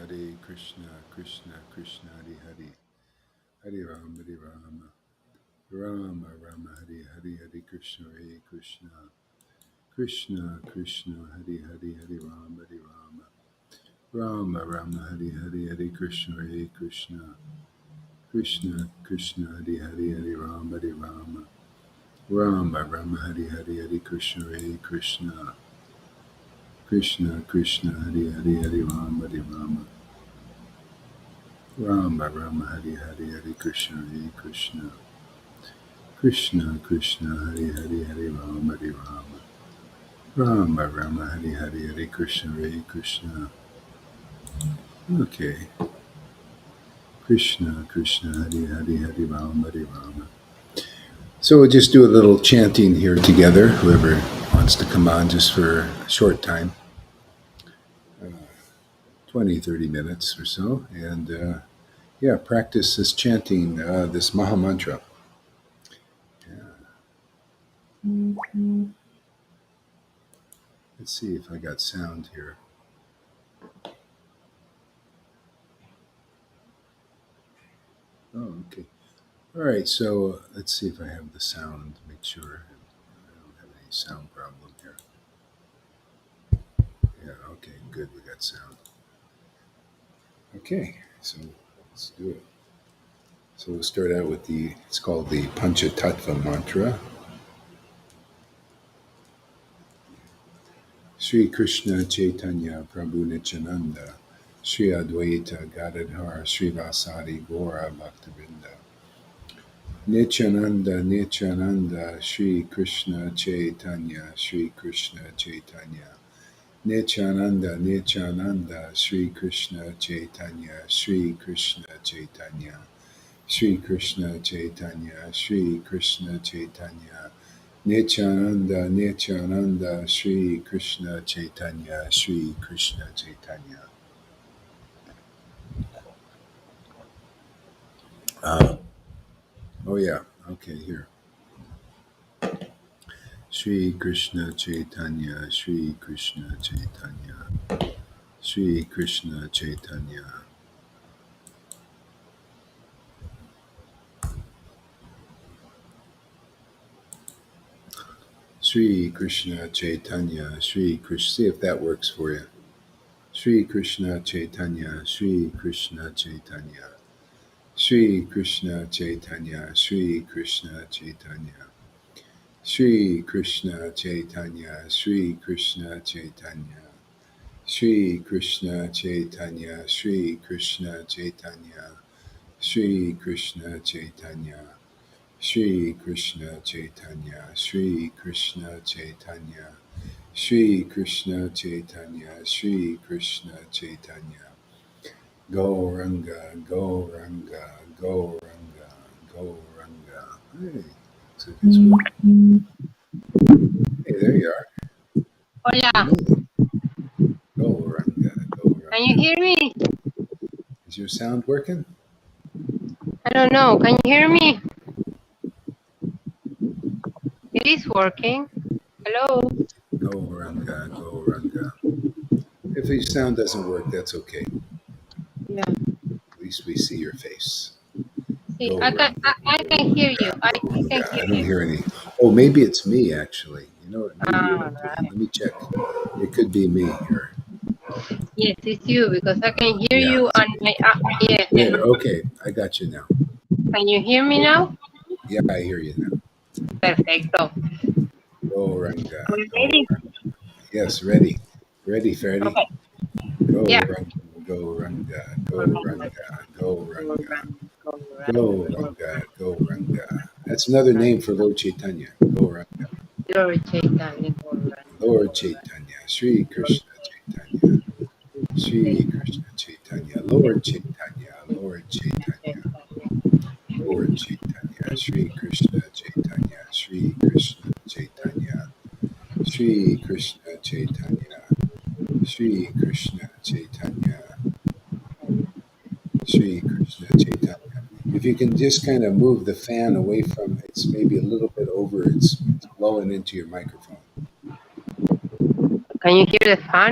Hare Krishna, Krishna Krishna, Hare Hare, Hare Rama, Rama Rama, Hare Hare, Hare Krishna, Hare Krishna, Krishna Krishna, Hare Hare, Hare Rama, Rama Rama, Hare Hare, Hare Krishna, Hare Krishna, Krishna Krishna, Hare Hare, Hare Rama, Rama Rama, Hare Hare, Hare Krishna, Hare Krishna, Krishna Krishna, Hare Hare, Hare Rama, Rama Rama, Hare Hare, Hare Krishna, Hare Krishna, Krishna Krishna, Hare Hare, Hare Rama, Rama Rama, Hare Hare, Hare Krishna, Hare Krishna. Okay. Krishna Krishna, Hare Hare, Hare Rama. So we'll just do a little chanting here together, whoever wants to come on just for a short time, 20, 30 minutes or so. And practice this chanting, this Maha Mantra. Let's see if I got sound here. Oh, okay. All right, so let's see if I have the sound. Make sure I don't have any sound problem here. Yeah, okay, good. We got sound. Okay, so let's do it. So we'll start out with it's called the Panchatattva mantra. Sri Krishna Chaitanya Prabhu Nityananda, Sri Advaita Gadadhar Srivasadi Gaura Bhaktivinoda. Nityananda, Sri Krishna Chaitanya, Sri Krishna Chaitanya. Nityananda, Sri Krishna Chaitanya, Sri Krishna Chaitanya. Sri Krishna Chaitanya, Sri Krishna Chaitanya. Nityananda, Sri Krishna Chaitanya, Sri Krishna Chaitanya. Oh yeah, okay, here. Sri Krishna Chaitanya, Sri Krishna Chaitanya, Sri Krishna Chaitanya. Sri Krishna Chaitanya, Sri Krishna. See if that works for you. Sri Krishna Chaitanya, Sri Krishna Chaitanya. Sri Krishna Chaitanya, Sri Krishna Chaitanya. Sri Krishna Chaitanya, Sri Krishna Chaitanya. Sri Krishna Chaitanya, Sri Krishna Chaitanya. Sri Krishna Chaitanya. Sri Krishna Chaitanya, Sri Krishna Chaitanya. Sri Krishna Chaitanya, Sri Krishna Chaitanya. Gauranga, Gauranga, Gauranga, Gauranga. Hey, so it's working. Hey, there you are. Hola. Gauranga, Gauranga. Can you hear me? Is your sound working? I don't know. Can you hear me? It is working. Hello. Gauranga, Gauranga. If your sound doesn't work, that's okay. Yeah. At least we see your face. See, I can hear you. I can I hear don't you. hear any. Oh, maybe it's me actually. You know what? Right. Let me check. It could be me here. Yes, it's you because I can hear Yeah. you and yeah. There. Okay, I got you now. Can you hear me now? Yeah, I hear you now. Perfecto. Gauranga. Are you ready? Yes, ready. Ready, Ferdy. Okay. Yeah. Gauranga, Gauranga, Gauranga, Gauranga, Gauranga. That's another name for Lord Caitanya. Gauranga. Lord Caitanya. Lord Caitanya. Sri Krishna Chaitanya. Sri Krishna Chaitanya. Lord Caitanya. Lord Chaitanya. Lord Caitanya. Sri Krishna Chaitanya. Sri Krishna Chaitanya. Sri Krishna Chaitanya. Sri Krishna Chaitanya. Sri Krishna Chaitanya. If you can just kind of move the fan away from it's maybe a little bit over, it's blowing into your microphone. Can you hear the fan?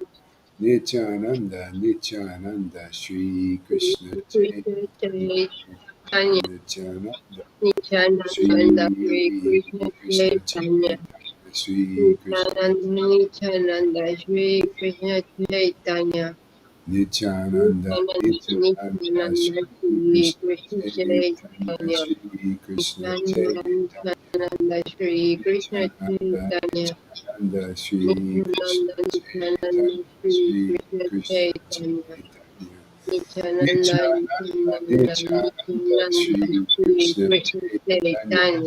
Nityananda, Nityananda, Shri Krishna Krishna Chaitanya, Chaitanya, Nityananda, Nityananda, Shri Shri Krishna Krishna Chaitanya, Chaitanya, Shri Krishna Nityananda, Nityananda, Shri Krishna Chaitanya, Nityananda, Nityananda, Nityananda, Nityananda, Shri Shri Krishna Krishna Chaitanya, Chaitanya, Shri Krishna Nityananda, Chaitanya, Nityananda, Shri Krishna Nityananda, Chaitanya, Nityananda, Shri Krishna Nityananda, Chaitanya, Nityananda, Shri Shri Krishna Krishna Chaitanya, Chaitanya,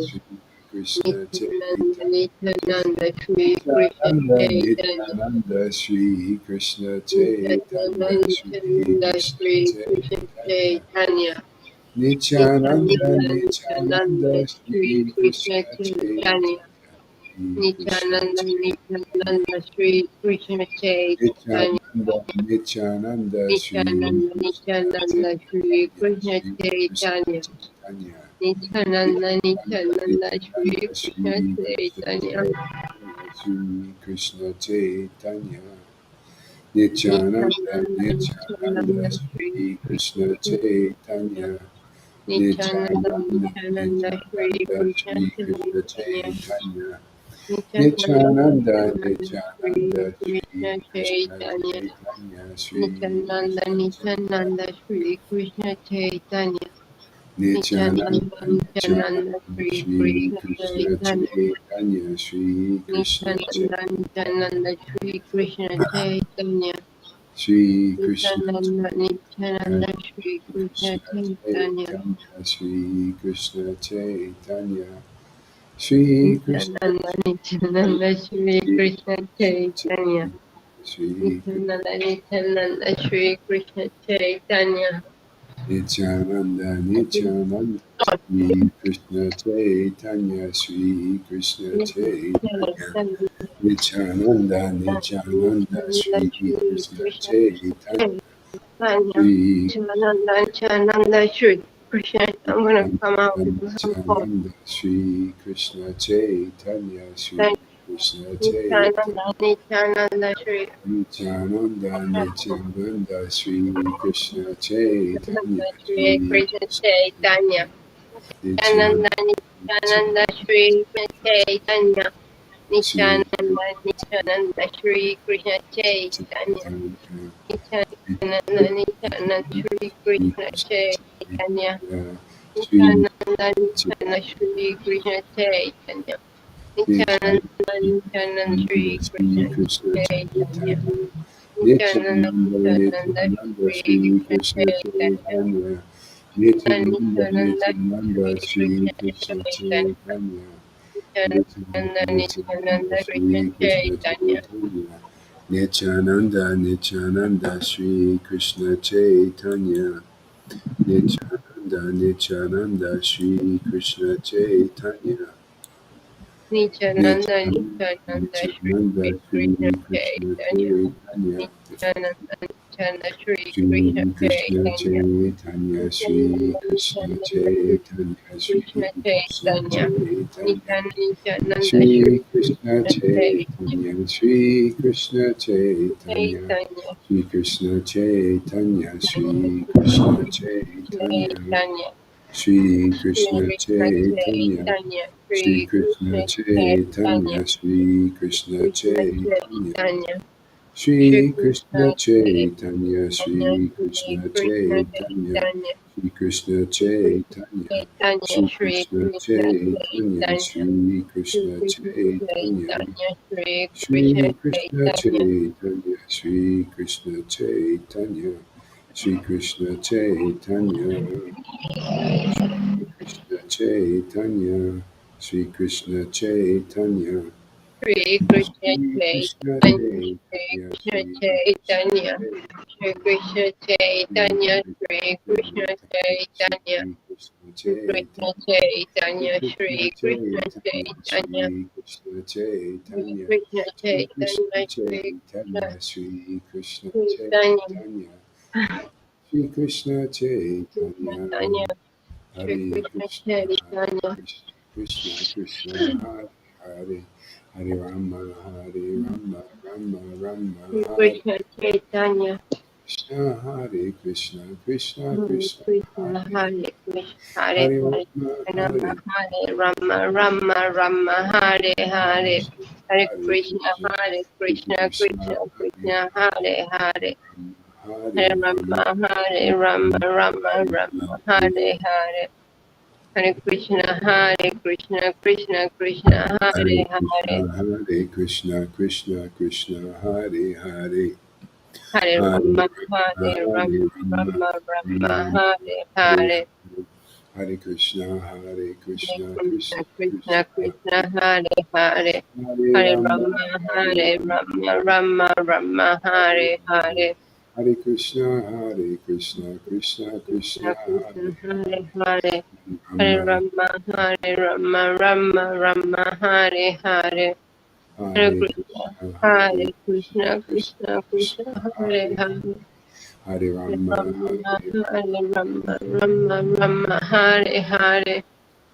Nityananda, Nityananda, Nityananda, Nityananda, Nityananda, Shri Shri Krishna Krishna Chaitanya, Chaitanya, Shri Krishna Nityananda, Chaitanya, Nityananda, Shri Krishna Nityananda, Chaitanya, Nityananda, Shri Krishna Nityananda, Chaitanya, Shri Nityananda, Krishna Shri Krishna Chaitanya, Chaitanya, Nityananda, Nityananda, Nityananda, Nityananda, Shri Shri Krishna Krishna Chaitanya, Chaitanya, Shri Krishna Nityananda, Chaitanya, Nityananda, Shri Krishna Chaitanya, Nityananda, Nityananda, Shri Nityananda, Krishna Nityananda, Shri Chaitanya, Krishna Shri Krishna Chaitanya, Chaitanya, Nityananda, Nityananda, Nityananda, Shri Nityananda, Krishna Shri Krishna Chaitanya, Chaitanya, Shri Krishna Chaitanya, Nityananda, Nityananda, Nityananda, Nityananda, Shri Shri Krishna Krishna Chaitanya, Chaitanya, Nityananda, Nityananda, Nityananda, Shri Nityananda, Krishna Shri Krishna Chaitanya, Chaitanya, Nityananda, Nityananda, Nityananda, Nityananda, Shri Shri Krishna Krishna Chaitanya, Chaitanya, Shri Nityananda, Krishna Chaitanya, Nityananda, Shri Krishna Chaitanya, Nityananda, Nityananda, Nityananda, Nityananda, Shri Shri Krishna Krishna Chaitanya, Chaitanya, Shri Krishna Nityananda, Chaitanya, Nityananda, Shri Krishna Chaitanya, Shri Krishna Nityananda, Chaitanya, Nityananda, Shri Krishna Krishna Chaitanya, Chaitanya, Shri Krishna Chaitanya, Shri Krishna Nityananda, Chaitanya, Nityananda, Shri Shri Krishna Krishna Chaitanya, Chaitanya, Shri Nityananda, Nityananda, Shri Krishna Chaitanya, Nityananda, Nityananda, Shri Krishna Chaitanya, Shri Krishna Chaitanya, Nityananda, Nityananda, Nityananda, Shri Shri Krishna Krishna Chaitanya, Chaitanya, Shri Nityananda, Nityananda, Shri Krishna. I'm gonna come out Nityananda, with some coffee. Nityananda, Shri Krishna Chaitanya, Shri Krishna Nityananda, Chaitanya, Nityananda, Shri Nityananda, Nityananda, Shri Krishna Chaitanya, Shri Shri Krishna Krishna Chaitanya. Chaitanya, Nityananda, Nityananda, Shri Krishna Chaitanya. Shri Nityananda, Nityananda, Shri Krishna Chaitanya. Chaitanya, Nityananda, Nityananda, Shri Shri Krishna Krishna Chaitanya. Chaitanya, Shri Nityananda, Nityananda, Shri Krishna Chaitanya. Nityananda, Nityananda, Shri Shri Krishna Krishna Chaitanya. Chaitanya, Nityananda, Nityananda, Nityananda, Nityananda, Shri Shri Krishna Krishna Chaitanya. Chaitanya, Nityananda, Nityananda, Nityananda, Shri Shri Krishna Krishna Chaitanya. Chaitanya, Nityananda, Nityananda, Nityananda, Nityananda, Krishna Shri Krishna Chaitanya. Chaitanya, Nityananda, Nityananda, Shri Krishna Chaitanya, Nityananda, Nityananda, Shri Krishna Chaitanya, Nityananda, Nityananda, Nityananda, Nityananda, Shri Krishna Shri Krishna Chaitanya. Chaitanya, Nityananda, Nityananda, Shri Krishna Shri Krishna Chaitanya. Chaitanya, Shri Nityananda, Krishna Nityananda, Shri Chaitanya, Krishna Shri Krishna Chaitanya. Chaitanya, Nityananda, Shri Shri Krishna Krishna Chaitanya, Shri Krishna Chaitanya, Chaitanya. Shri Krishna Chaitanya, Shri Krishna Chaitanya, Chaitanya. Shri Shri Krishna Krishna Chaitanya, Chaitanya. Shri Shri Krishna Krishna Chaitanya. Chaitanya, Shri Krishna Krishna Chaitanya, Chaitanya. Shri Shri Krishna Krishna Chaitanya, Chaitanya. Shri Shri Krishna Krishna Chaitanya, Chaitanya. Shri Krishna Shri Krishna Chaitanya, Chaitanya. Shri Shri Krishna Krishna Chaitanya, Chaitanya. Shri Shri Krishna Krishna Chaitanya, Chaitanya. Shri Krishna Shri Krishna Chaitanya. Chaitanya, Shri Krishna Chaitanya, Shri Krishna Chaitanya, Shri Krishna Chaitanya, Shri Krishna Chaitanya, Shri Krishna Shri Krishna Chaitanya. Shri Chaitanya, Krishna Shri Krishna Chaitanya. Shri Chaitanya, Krishna Shri Chaitanya. Shri Krishna Krishna Chaitanya. Chaitanya, Krishna Shri Chaitanya, Krishna Shri Krishna Chaitanya, Chaitanya, Shri Krishna Shri Chaitanya, Krishna Shri Krishna Chaitanya, Shri Chaitanya, Shri Krishna Krishna Chaitanya, Shri Krishna Chaitanya, Chaitanya, Shri Hare Krishna Krishna, Hare Chaitanya, Krishna, Krishna Krishna, Hare Hare Hare Rama, Hare Rama, Rama Rama, Hare Hare Krishna Chaitanya. Krishna, Hare Krishna, Krishna Hare Krishna, Krishna, Hare Hare Krishna, Hare Hare Hare. Rama, Rama Hare Hare Rama Rama Rama Hare Hare. Hare Hare Krishna, Krishna, Hare Krishna Krishna, Krishna, Krishna Hare Krishna, Hare Hare. Hare Hare Rama, Rama, Hare Rama, Rama Hare Rama, Hare Hare Hare. Hare Krishna, Hare Krishna, Krishna Krishna, Hare Hare Hare. Krishna, Hare Krishna, Krishna Krishna, Hare Hare, Hare Hare Rama, Rama, Hare Rama, Hare Rama, Rama Rama, Rama Hare Hare Hare. Hare, Hare Krishna, Hare Hare Krishna, Krishna, Krishna Krishna Krishna, Krishna, Hare Hare. Hare Hare Rama, Rama, Hare Hare Rama, Rama, Rama Rama, Hare Hare Hare, Hare. Hare Krishna, Hare Krishna, Krishna Krishna, Krishna Hare Krishna, Hare Hare. Hare Rama, Rama, Hare Rama, Rama Rama, Hare Hare. Hare Hare Krishna, Krishna, Hare Hare Krishna, Krishna, Krishna Krishna Krishna, Krishna, Hare Hare Hare. Hare Hare Rama, Rama, Hare Hare Rama, Rama Rama, Hare Hare.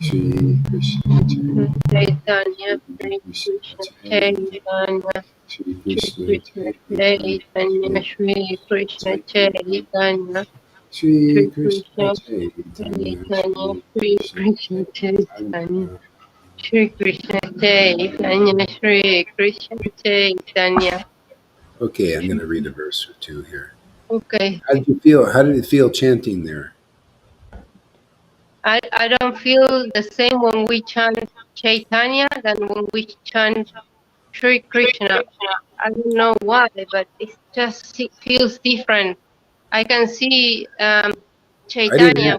Shri Krishna Chaitanya, Shri Shri Krishna Krishna Chaitanya, Chaitanya, Shri Shri Krishna Krishna Chaitanya, Chaitanya, Shri Shri Krishna Chaitanya, Chaitanya, Shri Shri Krishna Krishna Chaitanya, Chaitanya, Shri Shri Krishna Krishna Chaitanya, Chaitanya. Shri Krishna Chaitanya, Shri Krishna Chaitanya. Okay, I'm going to read a verse or two here. Okay, How did you feel? How did it feel chanting there? I don't feel the same when we chant Chaitanya than when we chant Shri Krishna. I don't know why, but it feels different. I can see I didn't. Chaitanya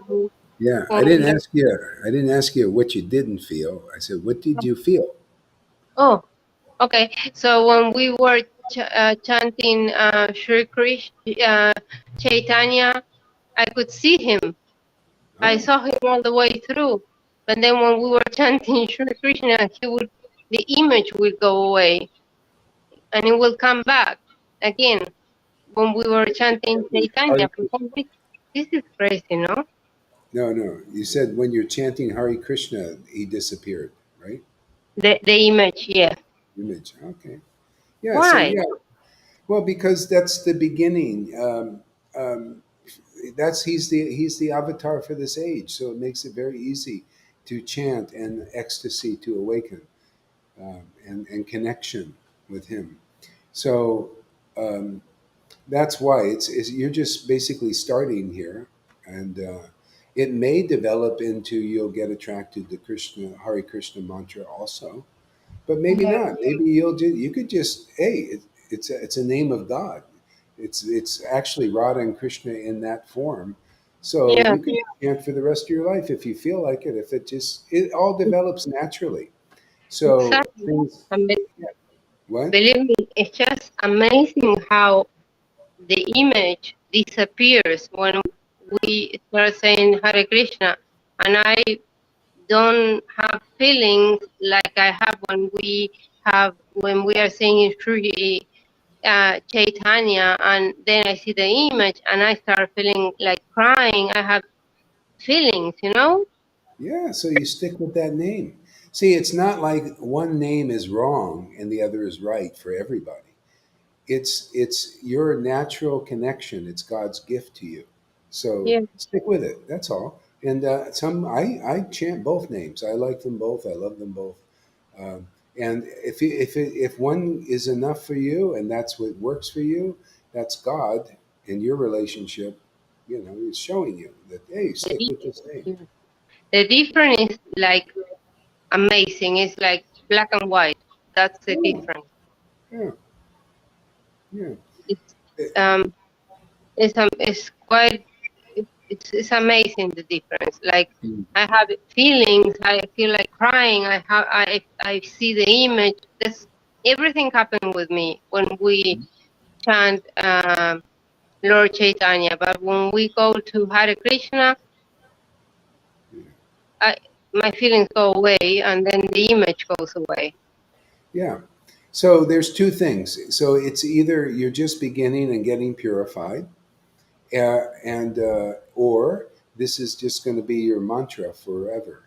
Yeah, I when didn't we are. ask you. I didn't ask you what you didn't feel. I said, what did you feel? Oh, okay. So when we were chanting Shri Krishna, Chaitanya, I could see him. I Oh, saw him all the way through. But then when we were chanting Shri Krishna, the image will go away and it will come back again. When we were chanting Hare Chaitanya, for Krishna. some reason, this is crazy, no? No, no. You said when you're chanting Hare Krishna, he disappeared, right? The image, yeah. Image. Okay. Yeah. So Why? yeah. Well, because that's the beginning. Um, that's he's the avatar for this age, so it makes it very easy to chant and ecstasy to awaken, and connection with him. So um, that's why it's you're just basically starting here, and it may develop into you'll get attracted to Krishna Hare Krishna mantra also, but maybe Yeah. not. Maybe you could just it's a name of God. It's actually Radha and Krishna in that form. So Yeah, you can chant for the rest of your life if you feel like it. If it all develops naturally. So exactly. things. And Yeah. What? believe me, it's just amazing how the image disappears when we start saying Hare Krishna, and I don't have feelings like I have when we are saying Shri Chaitanya, and then I see the image and I start feeling like crying. I have feelings, you know? Yeah. So you stick with that name. See, it's not like one name is wrong and the other is right for everybody. It's your natural connection. It's God's gift to you. So Yeah, stick with it. That's all. And I chant both names. I like them both. I love them both. Um, and if one is enough for you, and that's what works for you, that's God and your relationship. Is showing you that hey, the, stick with this name. di- the difference is like amazing. It's like black and white. That's the Oh, difference. yeah, yeah. It's Eh, um, it's quite it's amazing the difference. Like mm, I have feelings. I feel like crying. I see the image. This everything happened with me when we chant Lord Chaitanya. But when we go to Hare Krishna, yeah. I, my feelings go away, and then the image goes away. Yeah. So there's two things. So it's either you're just beginning and getting purified, and or this is just going to be your mantra forever.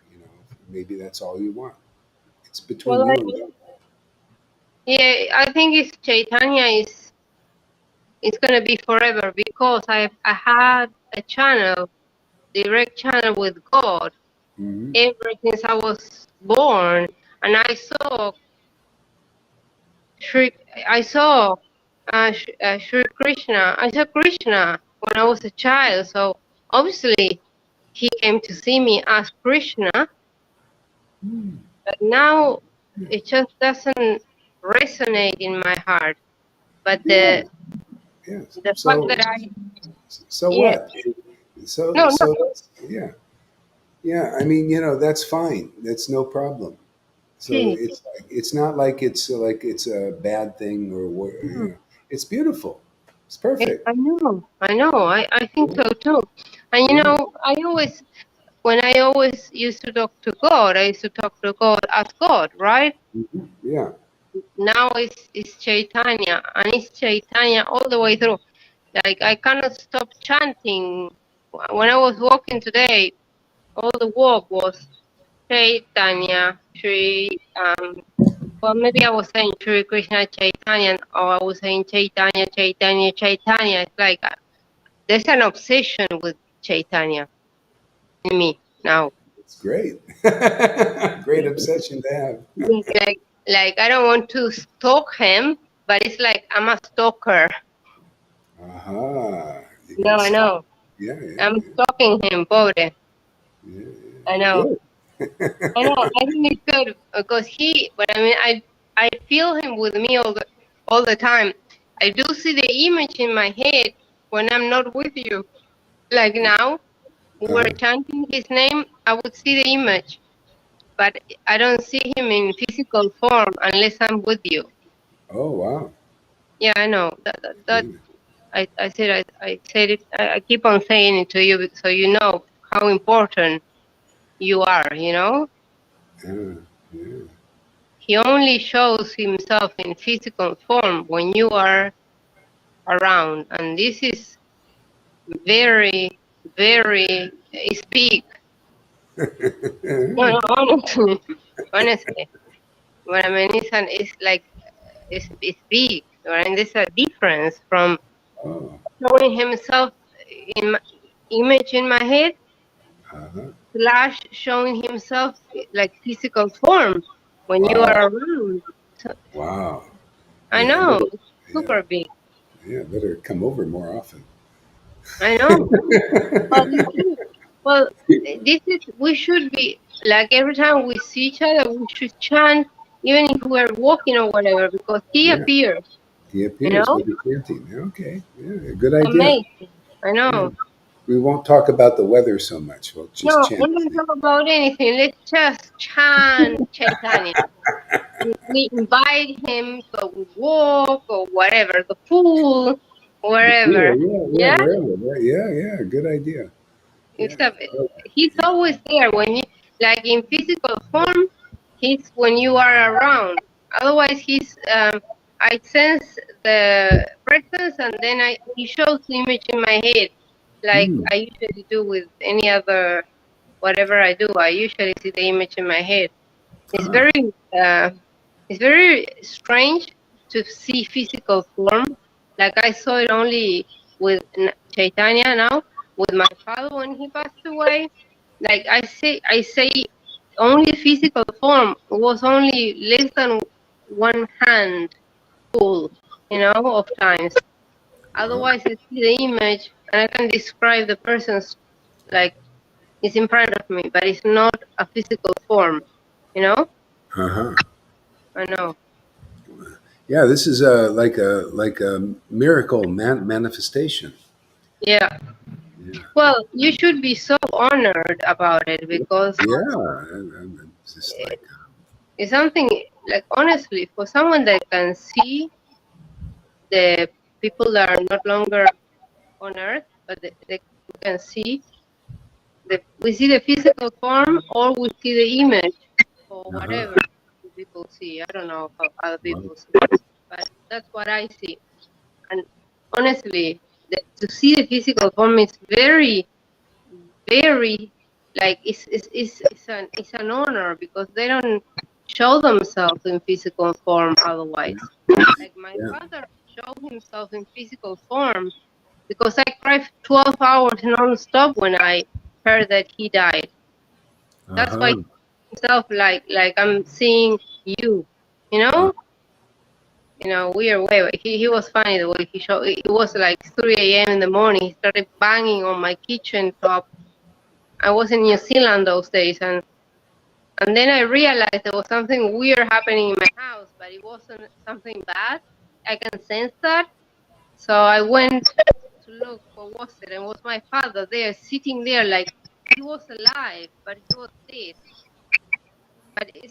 Maybe that's all you want. It's between Well, you and God. yeah, I think it's Chaitanya is gonna be forever because I had a channel, direct channel with God Hmm. ever since I was born, and Shri, I saw Shri Krishna. I saw Krishna when I was a child, so obviously he came to see me as Krishna. But now it just doesn't resonate in my heart. But Yeah. Yes. the fact So that so yeah, what? So no, no, so that's, yeah. Yeah. I mean, that's fine. That's no problem. So see, it's not like it's a bad thing or what. It's beautiful. It's perfect. I know, I think so too. And Yeah. when I always used to talk to God, I used to talk to God as God, right? Mhm. Yeah. Now it's Chaitanya, and it's Chaitanya all the way through. Like I cannot stop chanting. When I was walking today, all the walk was Chaitanya, Shri. Well, maybe I was saying Shri Krishna Chaitanya, or I was saying Chaitanya, Chaitanya, Chaitanya. It's like there's an obsession with Chaitanya in me now. It's great. Great obsession to have. It's like I don't want to stalk him, but it's like I'm a stalker. Aha. You No, got I to. know. Yeah. Yeah. I'm Yeah. stalking him, pobre. Yeah. I Yeah. know. Good. I know. I think it's good because but I mean, I feel him with me all the time. I do see the image in my head when I'm not with you. Like now, we're Uh-huh. chanting his name. I would see the image, but I don't see him in physical form unless I'm with you. Oh wow. Yeah, I know. That Yeah. I said it. I keep on saying it to you so you know how important you are. You know. Yeah. Yeah. He only shows himself in physical form when you are around, and this is very, very it's big. No, no, honestly, honestly. What I mean is, it's like it's big. Right? And there's a difference from Oh. showing himself in my image in my head Uh-huh. slash showing himself like physical form when you Wow. are around. So, Wow. I Yeah. know it's Yeah. super big. Yeah. Better come over more often. I know. Well, you should. Well, this is we should be like every time we see each other, we should chant, even if we're walking or whatever, because he Yeah. appears. He You appears know, with the chanting. Okay. Yeah. Good idea. amazing. I Yeah. know. We won't talk about the weather so much. We'll just No, we chant. don't talk about anything. Let's just chant Chaitanya. We invite him to a walk or whatever, the pool, The wherever. pool. Yeah. Yeah. Yeah. Wherever. Right? Yeah. Yeah. Good idea. Yeah. Except Oh, he's yeah. always there when you like in physical form. He's when you are around. Otherwise, I sense the presence, and then he shows the image in my head, like Hmm. I usually do with any other whatever I do. I usually see the image in my head. It's Huh. very uh, it's very strange to see physical form. Like I saw it only with Chaitanya now, with my father when he passed away. Like I say only physical form was only less than one hand full, of times. Wow. Otherwise, I see the image and I can describe the person's like it's in front of me, but it's not a physical form. You know, Uh huh. I know. Yeah. This is like a miracle manifestation. Yeah. Yeah. Well, you should be so honored about it because Yeah. I'm just like. it's something like honestly for someone that can see the people that are not longer on earth, but they can see we see the physical form or we see the image or Uh huh. whatever people see. I don't know how other Wow. people see, but that's what I see. And honestly, to see the physical form is very, very like it's an honor because they don't show themselves in physical form Yeah. otherwise. Like my Yeah. father showed himself in physical form because I cried 12 hours non-stop when I heard that he died. Uh That's why huh. he himself like I'm seeing you, you know, in a weird way. But he was funny the way he showed. It was like 3 a.m. in the morning. He started banging on my kitchen top. I was in New Zealand those days, and then I realized there was something weird happening in my house, but it wasn't something bad. I can sense that. So I went to look, what was it? And it was my father there, sitting there like he was alive, but he was dead. But it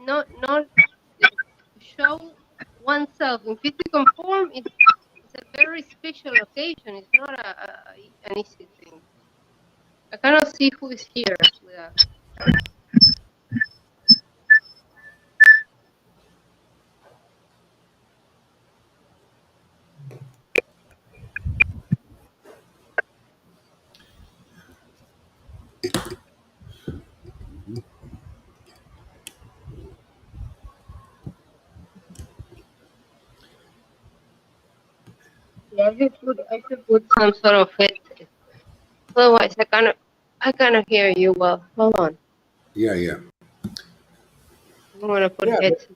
not like to show oneself in physical form. It's a very special occasion. It's not an easy thing. I cannot see who is here with us. Yeah, I should put some sort of headset. Otherwise, I cannot hear you well. Hold on. Yeah. Yeah. I'm gonna put Yeah. headset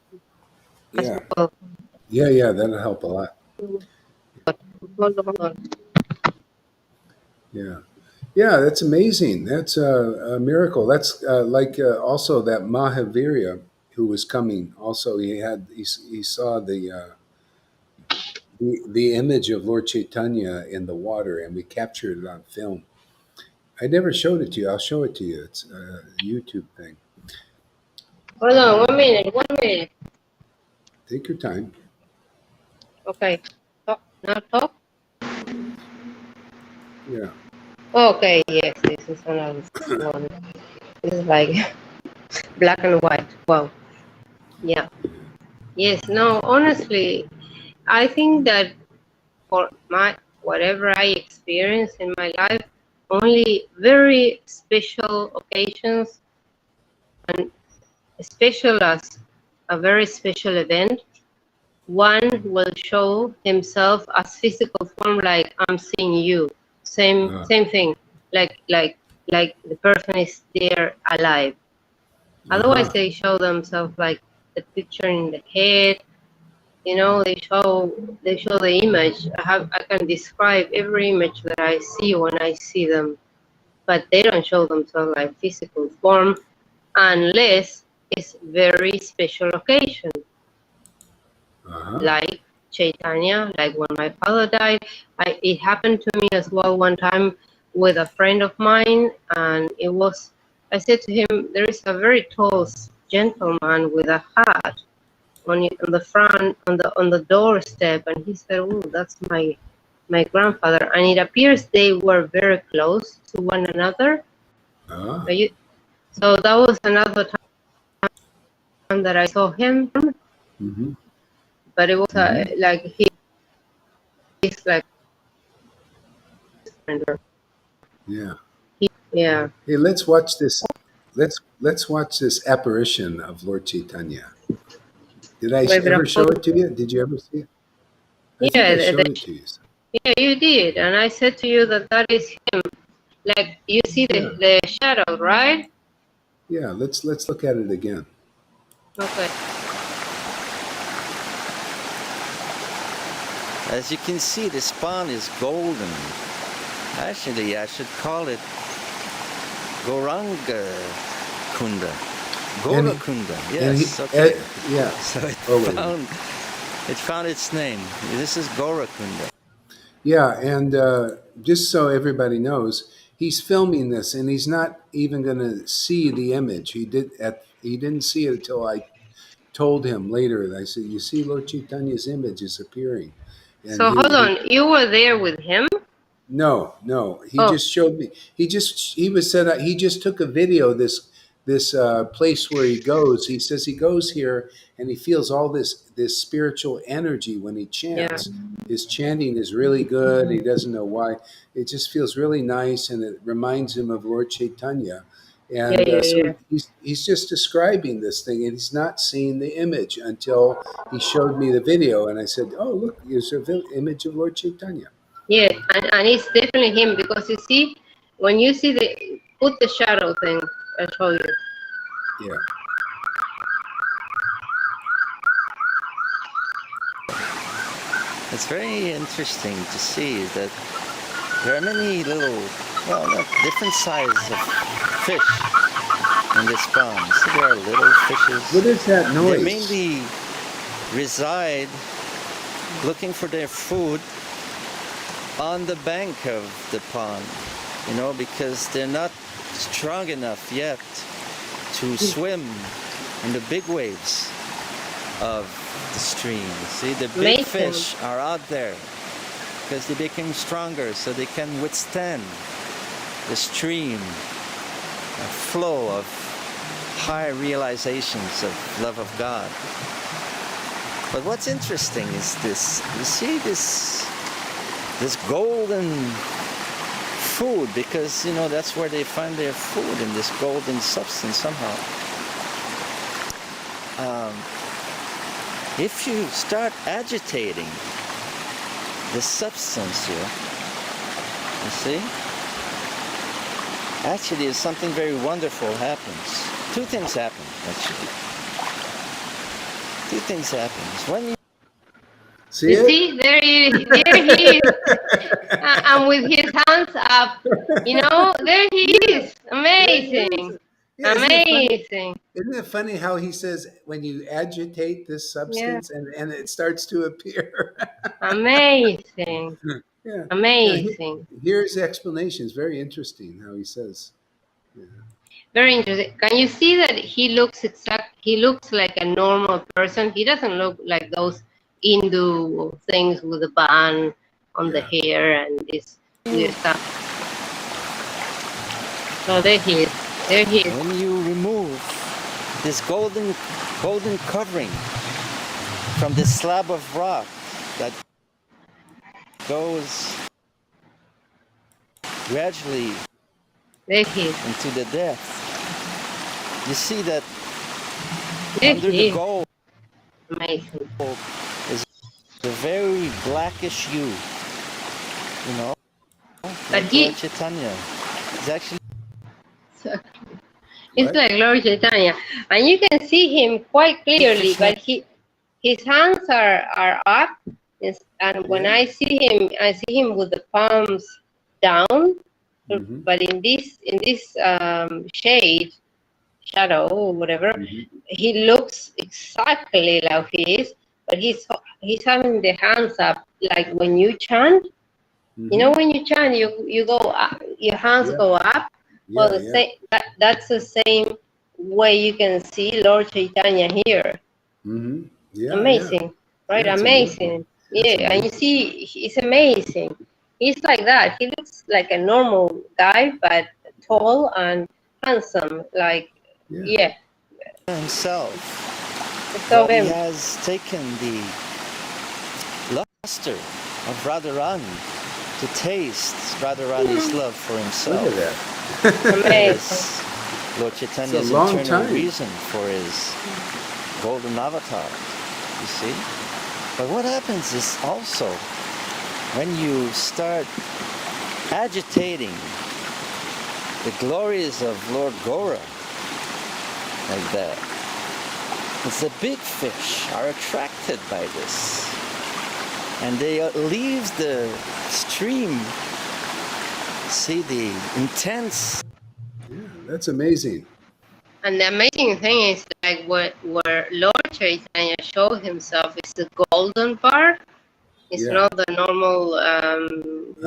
as Yeah. well. Yeah. Yeah. That'll help a lot. Hold on. Yeah. Yeah. That's amazing. That's a miracle. That's like also that Mahavira who was coming. Also, he saw the image of Lord Caitanya in the water, and we captured it on film. I never showed it to you. I'll show it to you. It's a YouTube thing. Hold on. 1 minute. 1 minute. Take your time. Okay. Talk. Now talk. Yeah. Okay. Yes. This is another one. This is like black and white. Wow. Yeah. Yes. No. Honestly, I think that for my whatever I experience in my life, only very special occasions and special as a very special event, one will show himself as physical form, like I'm seeing you. Uh Same thing. Like the person is there alive. Otherwise, huh. they show themselves like the picture in the head. You know, they show the image. I can describe every image that I see when I see them, but they don't show themselves like physical form unless it's very special occasion, Uh huh. like Chaitanya, like when my father died. It happened to me as well one time with a friend of mine, and I said to him, there is a very tall gentleman with a hat on the front, on the doorstep, and he said, "Oh, that's my grandfather." And it appears they were very close to one another. Uh So so that was another time that I saw him, hmm. but it was Hmm. like he's like, Yeah. yeah. Hey, let's watch this. Let's watch this apparition of Lord Chaitanya. Did I Wait, ever show it to you? Did you ever see it? I think yeah, I showed it to you. yeah, you did, and I said to you that that is him. Like you see Yeah. the shadow, right? Yeah. Let's look at it again. Okay. As you can see, the spawn is golden. Actually, I should call it Goranga Kunda. And Gora he, Kunda. and he Yes, okay. yeah. So Oh wait a minute. it found its name. This is Gora Kunda. Yeah, and just so everybody knows, he's filming this, and he's not even going to see the image. He didn't see it until I told him later. I said, "You see, Lord Chaitanya's image is appearing," and So hold he on, you were there with him? no. He Oh, just showed me. He was said he just took a video of this place where he goes. He says he goes here and he feels all this spiritual energy when he yeah. chants. His chanting is really good. He doesn't know why. It just feels really nice, and it reminds him of Lord Chaitanya. Yeah, And yeah, so yeah. he's just describing this thing, and he's not seeing the image until he showed me the video, and I said, "Oh, look, there's a image of Lord Chaitanya." Yeah, and it's definitely him because you see, when you see put the shadow thing, I'll show you. Yeah. It's very interesting to see that there are many little, well, not different sizes of fish in this pond. So there are little fishes. What is that They noise? mainly reside looking for their food on the bank of the pond, you know, because they're not strong enough yet to swim in the big waves of the stream. See, the big Amazing. fish are out there because they became stronger, so they can withstand the stream, a flow of high realizations of love of God. But what's interesting is this, you see this golden food, because you know that's where they find their food, in this golden substance somehow. If you start agitating the substance here, you see, actually something very wonderful happens. Two things happen, actually. Two things happen. When you See You it? see, there he is, and with his hands up, you know, there he is. There he is. Amazing, Yeah, isn't it funny? amazing. Isn't it funny how he says when you agitate this Yeah, substance and it starts to appear? amazing, Yeah, yeah. amazing. Here's the explanation. It's very interesting how he says. Yeah, Very interesting. Can you see that he looks he looks like a normal person. He doesn't look like those Hindu things with the band on the yeah. hair and this weird stuff. So there he is. There he is. when you remove this golden covering from this slab of rock that goes gradually There he is. into the depth, you see that There under he the is. gold Amazing. is a very blackish hue, you know, But like he, Lord Chaitanya. It's actually it's What? like Lord Caitanya, and you can see him quite clearly. But his hands are up, and when Yeah. I see him with the palms down. Mm-hmm. But in this shade, shadow or whatever, Mm-hmm. he looks exactly like he is. But he's having the hands up, like when you chant. You know, Mm-hmm. when you chant, you go up, your hands Yeah. go up. Well, Yeah. the Yeah. same that's the same way you can see Lord Chaitanya here. Mm-hmm. Yeah. Yeah. Amazing, right? Yeah. It's amazing. Amazing. That's Yeah, and you amazing. see, he's amazing. He's like that. He looks like a normal guy, but tall and handsome. Like, Yeah. yeah, himself, I saw that he him. has taken the luster of Radharani to taste Radharani's love for Look himself. at that. Amazing. As Lord Chaitanya's It's a long internal time. reason for his golden avatar, you see? But what happens is also when you start agitating the glories of Lord Gora like that, it's the big fish are attracted by this, and they leave the stream. See the intense. Yeah, that's amazing. And the amazing thing is, like, where Lord Chaitanya showed himself is the golden part. It's Yeah. not the normal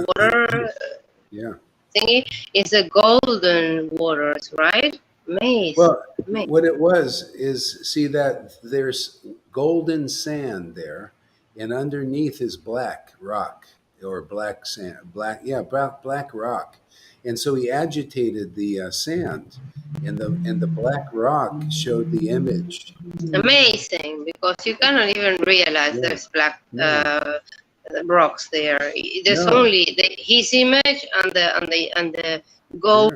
water Yeah. thingy. It's the golden waters, right? Amazing. Well, Amazing. what it was is, see that there's golden sand there, and underneath is black rock or black sand, black rock, and so he agitated the sand, and the black rock showed the image. Amazing, because you cannot even realize Yeah. there's black No. rocks there. There's No. only his image and the Yeah. gold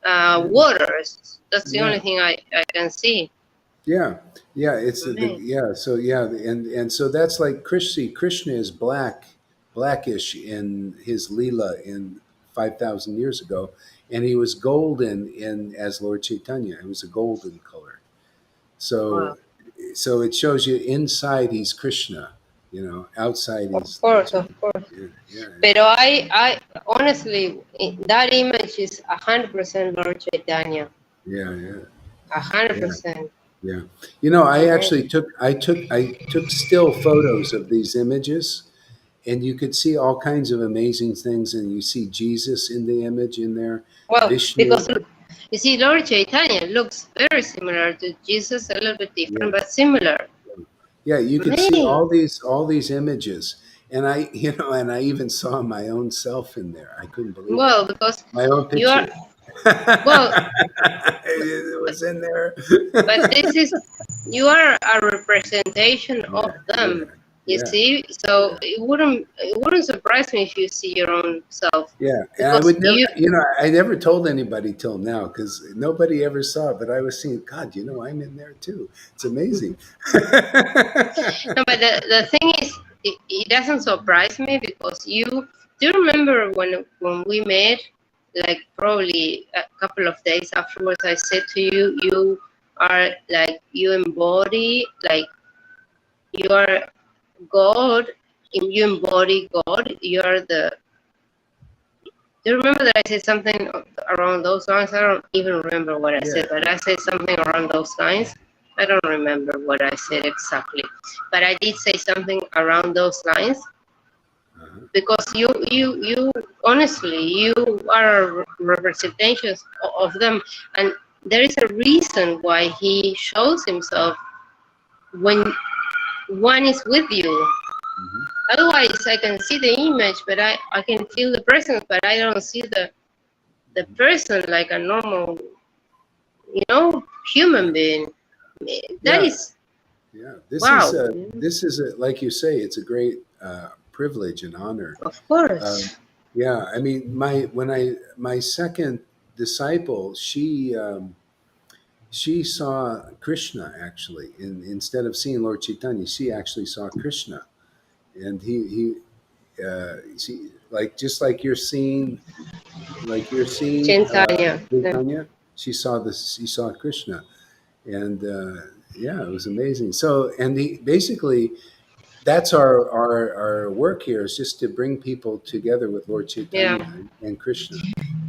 waters. That's the only Yeah. thing I can see. Yeah, yeah, it's Man. yeah. So yeah, and so that's like Krishna is blackish in his lila in 5,000 years ago, and he was golden in as Lord Chaitanya. It was a golden color. Wow. So so it shows you inside he's Krishna, outside Of he's Lord course, of Chaitanya. course. Yeah, yeah, But I honestly, that image is 100% Lord Caitanya. yeah, yeah, yeah, 100%. yeah. I actually Amazing. took still photos of these images, and you could see all kinds of amazing things, and you see Jesus in the image in there, Well, Vishnu. because you see, Lord Chaitanya looks very similar to Jesus, a little bit different, Yeah, but similar. yeah, you could see Man. all these images, and I and I even saw my own self in there. I couldn't believe it. Well, because My own you are, picture. well, It was in there. but this is, you are a representation Yeah, of yeah, them. You yeah, see, so yeah. it wouldn't surprise me if you see your own self, Yeah, and I because would never, you, I never told anybody till now because nobody ever saw it. But I was seeing, God, I'm in there too. It's amazing. no, but the thing is, it doesn't surprise me because you do you remember when we met, like probably a couple of days afterwards, I said to you, you are like, you embody, like, you are God, you embody God, you are the, do you remember that I said something around those lines? I don't even remember what I Yeah. said, but I said something around those lines. I don't remember what I said exactly, but I did say something around those lines, Uh-huh. because you honestly, you are representations of them, and there is a reason why he shows himself when one is with you. Hmm. Otherwise, I can see the image, but I can feel the presence, but I don't see the person like a normal, Yeah. human being. That Yeah. is, Yeah. wow. This is like you say, it's a great privilege and honor. Of Um, course. yeah. I mean, my second disciple, she saw Krishna actually. Instead of seeing Lord Chaitanya, she actually saw Krishna, and like just like you're seeing Chaitanya. Chaitanya. She saw Krishna, and yeah, it was amazing. So, and basically that's our work here is just to bring people together with Lord Yeah. Chaitanya and Krishna.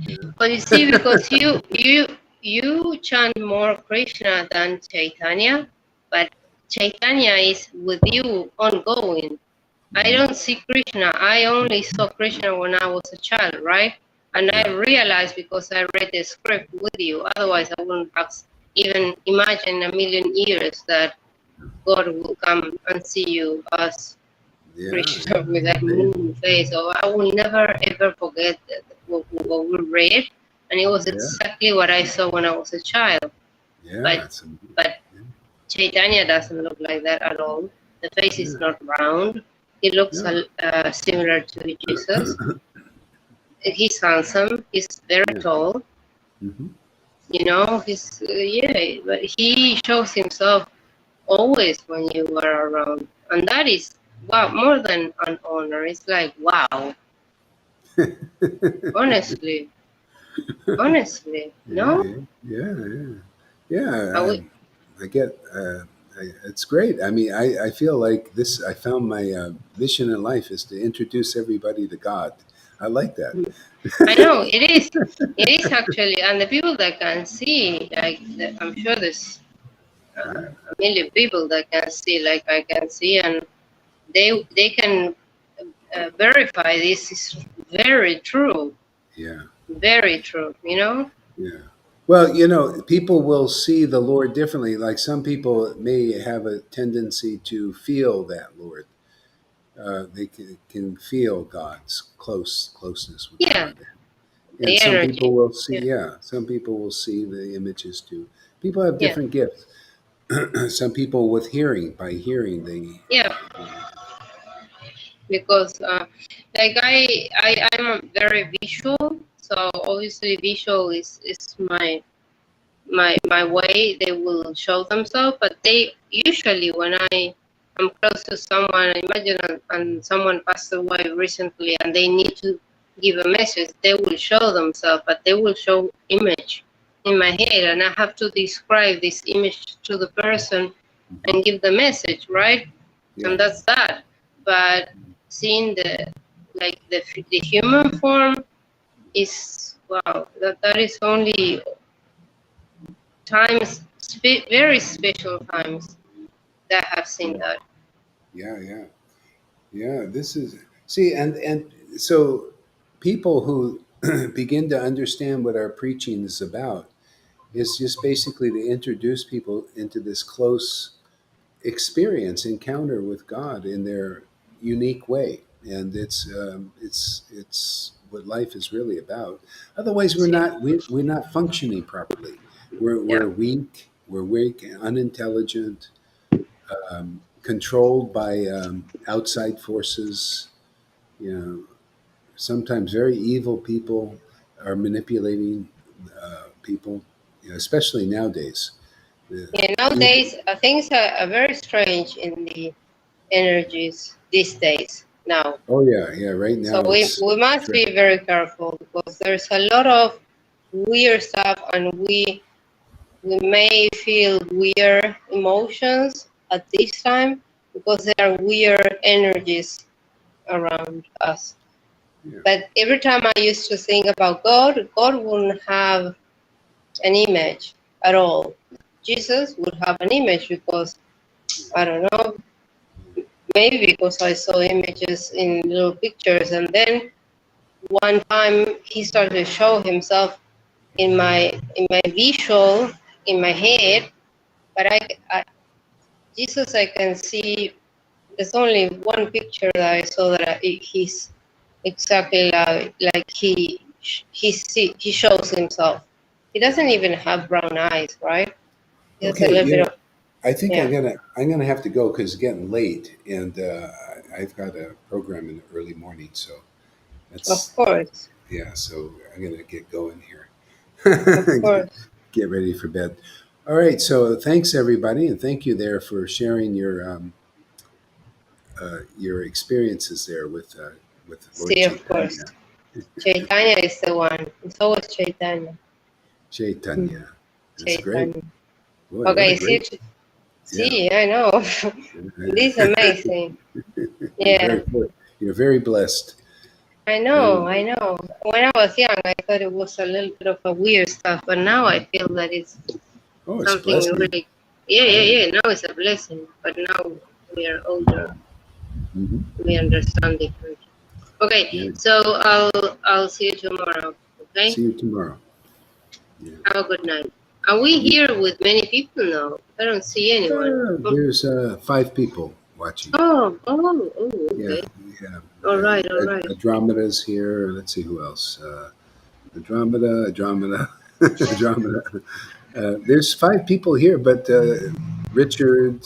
Yeah. But you see, because you chant more Krishna than Chaitanya, but Chaitanya is with you ongoing. I Hmm. don't see Krishna. I only saw Krishna when I was a child, right? And I Yeah. realized, because I read the script with you, otherwise I wouldn't have even imagined a million years that God will come and see you as Yeah. Krishna with that Amazing. moon face. So I will never ever forget what we read, and it was Yeah. exactly what I saw when I was a child. Yeah. But It's amazing. but Chaitanya doesn't look like that at all. The face is Yeah. not round. He looks No. similar to Jesus. He's handsome. He's very Yeah. tall. Hmm. He's yeah, but he shows himself always when you are around, and that is, wow, more than an honor. It's like, wow, honestly, honestly, Yeah. no. Yeah. Yeah. Yeah. I would, I get. It's great. I mean, I feel like this. I found my mission in life is to introduce everybody to God. I like that. I know it is. It is actually, and the people that can see, like, I'm sure there's Yeah. a million people that can see, like I can see, and they can verify this is very true, Yeah. very true. Yeah. Well, people will see the Lord differently. Like some people may have a tendency to feel that Lord. They can feel God's closeness with Yeah, God. And the some people energy. will see, Yeah, yeah, some people will see the images too. People have yeah, different gifts. Some people with hearing, by hearing, they, yeah. Because like I'm very visual, So obviously visual is my way. They will show themselves, but they usually, when I am close to someone, imagine and someone passed away recently and they need to give a message, they will show themselves, but they will show image in my head, and I have to describe this image to the person and give the message, right? Yeah. And that's that. But seeing the human form is, wow, that is only times, very special times that I have seen that. Yeah. This is, see, and so people who begin to understand what our preaching is about is just basically to introduce people into this close experience, encounter with God in their unique way, and it's what life is really about. Otherwise, we're See, not we're not functioning properly. We're yeah, we're weak. We're weak, unintelligent, controlled by outside forces. You know, sometimes very evil people are manipulating people, you know, especially nowadays. The yeah. evil, Nowadays, things are very strange in the energies these days now. oh yeah, yeah. Right So now, we must be very careful because there's a lot of weird stuff, and we may feel weird emotions at this time because there are weird energies around us. yeah. But every time I used to think about God, God wouldn't have an image at all. Jesus would have an image because, I don't know, maybe because I saw images in little pictures, and then one time he started to show himself in my visual, in my head, but Jesus I can see. There's only one picture that I saw that he's exactly like he shows himself. He doesn't even have brown eyes, right? He has a Okay, little you bit know, of, I think yeah. I'm gonna have to go because it's getting late, and I've got a program in the early morning. So Of that's course, yeah. So I'm gonna get going here. of course. Get ready for bed. All right. So thanks everybody, and thank you there for sharing your experiences there with Lord See, of course. Chaitanya. Chaitanya is the one. It's always Chaitanya. Mhm. Chaitanya. That's great. Chaitanya. Boy, what a Okay, great yeah. see, I know. This is amazing. You're Yeah, very you're very blessed. I know, And I know. When I was young, I thought it was a little bit of a weird stuff, but now I feel that it's oh, it's a something blessing. really, yeah, yeah, Yeah. yeah. Now it's a blessing, but now we are older, Hmm. we understand different. Yeah. Okay, so I'll see you tomorrow. Okay, See you tomorrow. Yeah. have a good night. Are we You, here with many people now? I don't see anyone. Oh, there's 5 people watching. okay. Yeah. Yeah. All right, all right. Andromeda's here. Let's see who else. Andromeda, Andromeda. There's 5 people here, but Richard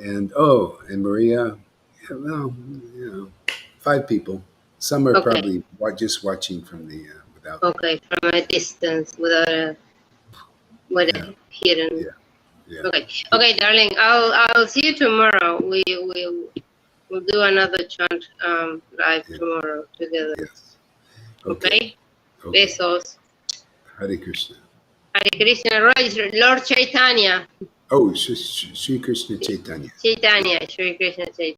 and Maria. Yeah, well, you know, 5 people. Some are Okay, probably just watching from the without. okay. From a distance, with Yeah. a hidden. Yeah. Yeah. Okay, okay, darling. I'll see you tomorrow. We'll do another chant live Yeah. tomorrow together. Yes. Okay. Okay. Okay. Besos. Hare Krishna. Hare Krishna. Lord Chaitanya. Oh, Sri Krishna Chaitanya. Chaitanya. Shri Krishna Chaitanya.